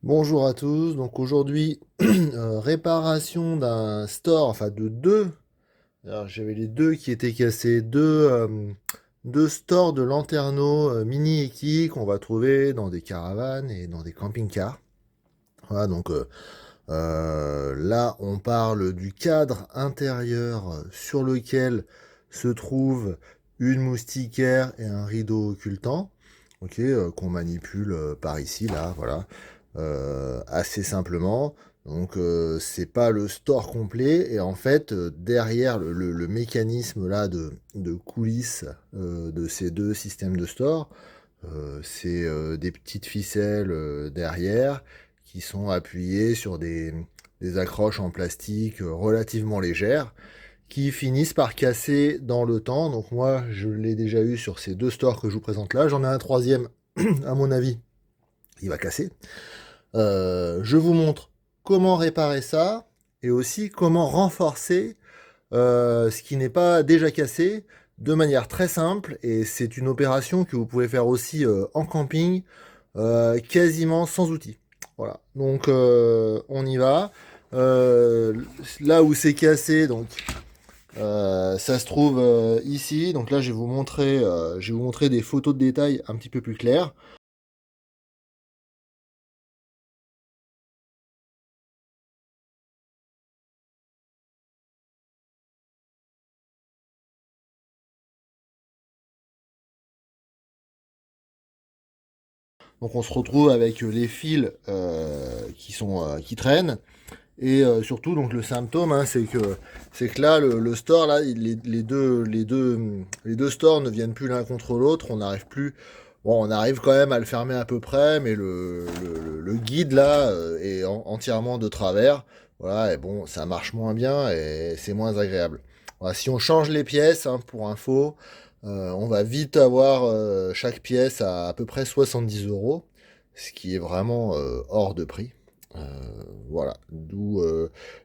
Bonjour à tous, donc aujourd'hui réparation d'un store, enfin de deux. Alors j'avais les deux qui étaient cassés, deux stores de Lanterneau mini Eki qu'on va trouver dans des caravanes et dans des camping-cars. Voilà, donc là on parle du cadre intérieur sur lequel se trouve une moustiquaire et un rideau occultant, ok, qu'on manipule par ici, là, voilà, assez simplement. Donc c'est pas le store complet et en fait derrière le mécanisme là de coulisses de ces deux systèmes de store, c'est des petites ficelles derrière qui sont appuyées sur des accroches en plastique relativement légères qui finissent par casser dans le temps. Donc moi, je l'ai déjà eu sur ces deux stores que je vous présente là. J'en ai un troisième, à mon avis, il va casser. Je vous montre comment réparer ça et aussi comment renforcer ce qui n'est pas déjà cassé de manière très simple. Et c'est une opération que vous pouvez faire aussi en camping, quasiment sans outils. Voilà, donc on y va. Euh, Là où c'est cassé, donc ça se trouve ici. Donc là, je vais vous montrer des photos de détails un petit peu plus claires. Donc on se retrouve avec les fils qui traînent. Et surtout, donc le symptôme, hein, c'est que là, le store, là, les deux stores ne viennent plus l'un contre l'autre. On n'arrive plus. Bon, on arrive quand même à le fermer à peu près, mais le guide là est entièrement de travers. Voilà, et bon, ça marche moins bien et c'est moins agréable. Voilà, si on change les pièces, hein, pour info, on va vite avoir chaque pièce à peu près 70 euros, ce qui est vraiment hors de prix. Euh, voilà, d'où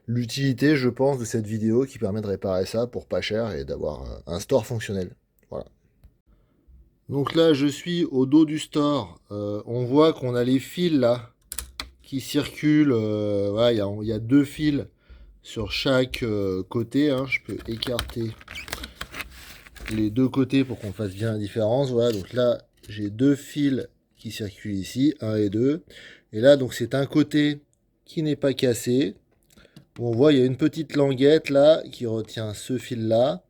l'utilité, je pense, de cette vidéo qui permet de réparer ça pour pas cher et d'avoir un store fonctionnel. Voilà. Donc là, je suis au dos du store. On voit qu'on a les fils là qui circulent. Voilà, il y a deux fils sur chaque côté, hein. Je peux écarter les deux côtés pour qu'on fasse bien la différence. Voilà, donc là, j'ai deux fils qui circulent ici, un et deux. Et là, donc c'est un côté qui n'est pas cassé. On voit, il y a une petite languette là qui retient ce fil là.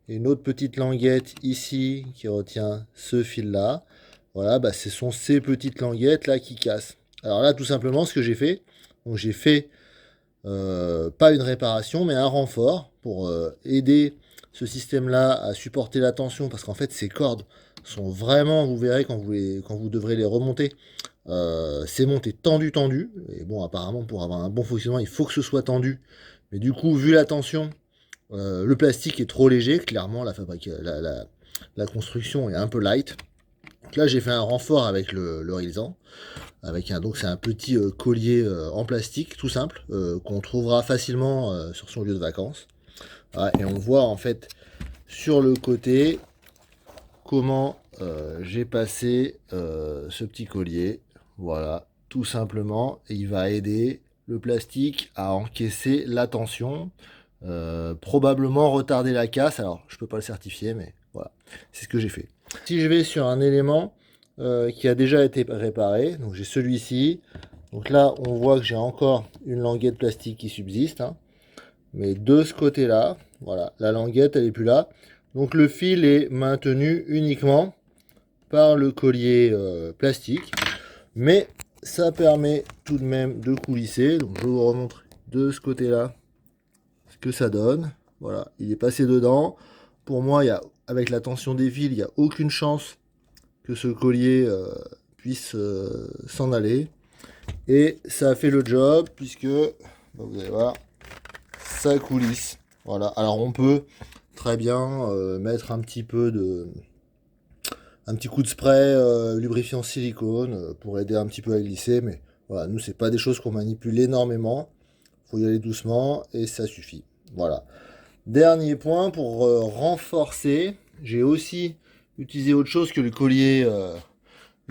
Et une autre petite languette ici qui retient ce fil là. Voilà, bah, ce sont ces petites languettes là qui cassent. Alors là, tout simplement, ce que j'ai fait, donc j'ai fait pas une réparation, mais un renfort pour aider ce système-là à supporter la tension, parce qu'en fait, ces cordes sont vraiment, vous verrez quand vous devrez les remonter, c'est monté tendu, tendu. Et bon, apparemment, pour avoir un bon fonctionnement, il faut que ce soit tendu. Mais du coup, vu la tension, le plastique est trop léger. Clairement, la construction est un peu light. Donc là, j'ai fait un renfort avec le Rilsan. Avec donc c'est un petit collier en plastique, tout simple, qu'on trouvera facilement sur son lieu de vacances. Voilà, et on voit en fait sur le côté comment j'ai passé ce petit collier. Voilà, tout simplement. Et il va aider le plastique à encaisser la tension, probablement retarder la casse. Alors, je peux pas le certifier, mais voilà, c'est ce que j'ai fait. Si je vais sur un élément qui a déjà été réparé, donc j'ai celui-ci. Donc là, on voit que j'ai encore une languette plastique qui subsiste, hein. Mais de ce côté-là, voilà, la languette, elle est plus là. Donc le fil est maintenu uniquement par le collier plastique. Mais ça permet tout de même de coulisser. Donc je vous remontre de ce côté-là ce que ça donne. Voilà, il est passé dedans. Pour moi, avec la tension des fils, il n'y a aucune chance que ce collier puisse s'en aller. Et ça a fait le job puisque, bah, vous allez voir, ça coulisse. Voilà, alors on peut très bien mettre un petit coup de spray lubrifiant silicone pour aider un petit peu à glisser, mais voilà, nous c'est pas des choses qu'on manipule énormément, faut y aller doucement et ça suffit. Voilà. Dernier point pour renforcer, j'ai aussi utilisé autre chose que le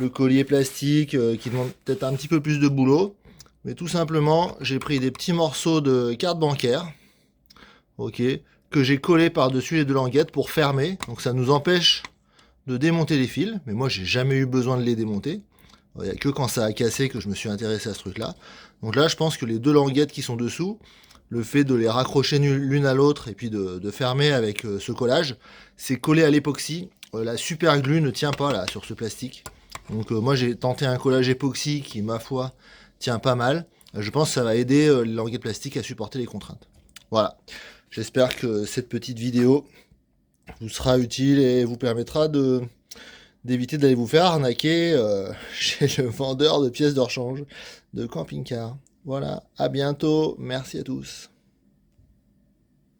collier plastique qui demande peut-être un petit peu plus de boulot. Mais tout simplement, j'ai pris des petits morceaux de carte bancaire, ok, que j'ai collé par-dessus les deux languettes pour fermer. Donc ça nous empêche de démonter les fils, mais moi j'ai jamais eu besoin de les démonter. Il n'y a que quand ça a cassé que je me suis intéressé à ce truc-là. Donc là, je pense que les deux languettes qui sont dessous, le fait de les raccrocher l'une à l'autre et puis de fermer avec ce collage, c'est collé à l'époxy. La super glue ne tient pas là sur ce plastique. Donc moi j'ai tenté un collage époxy qui, ma foi, tient pas mal. Je pense que ça va aider les languettes plastiques à supporter les contraintes. Voilà. J'espère que cette petite vidéo vous sera utile et vous permettra d'éviter d'aller vous faire arnaquer chez le vendeur de pièces de rechange de camping-car. Voilà, à bientôt, merci à tous.